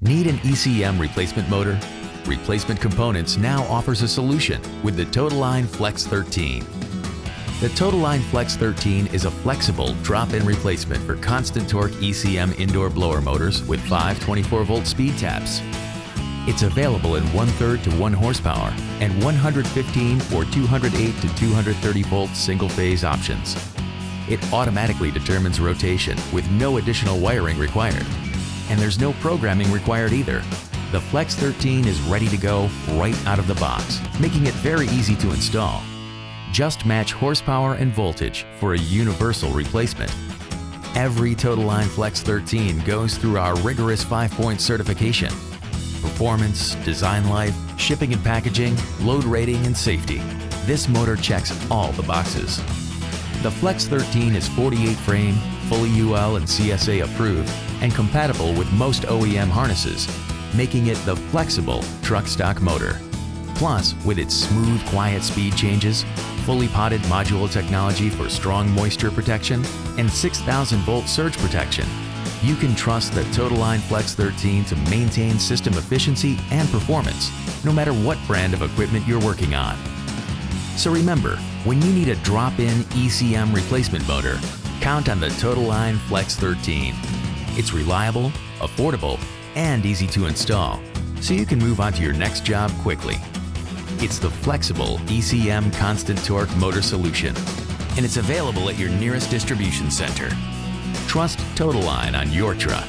Need an ECM replacement motor? Replacement Components now offers a solution with the Totaline FLEX13. The Totaline FLEX13 is a flexible drop-in replacement for constant torque ECM indoor blower motors with 5 24-volt speed taps. It's available in 1/3 to 1 horsepower and 115 or 208 to 230 volt single-phase options. It automatically determines rotation with no additional wiring required. And there's no programming required either. The FLEX13 is ready to go right out of the box, making it very easy to install. Just match horsepower and voltage for a universal replacement. Every Totaline FLEX13 goes through our rigorous 5-point certification. Performance, design life, shipping and packaging, load rating, and safety. This motor checks all the boxes. The FLEX13 is 48 frame, fully UL and CSA approved, and compatible with most OEM harnesses, making it the flexible truck stock motor. Plus, with its smooth, quiet speed changes, fully potted module technology for strong moisture protection, and 6,000 volt surge protection, you can trust the Totaline FLEX13 to maintain system efficiency and performance, no matter what brand of equipment you're working on. So remember, when you need a drop-in ECM replacement motor, count on the Totaline FLEX13. It's reliable, affordable, and easy to install, so you can move on to your next job quickly. It's the flexible ECM constant torque motor solution, and it's available at your nearest distribution center. Trust Totaline on your truck.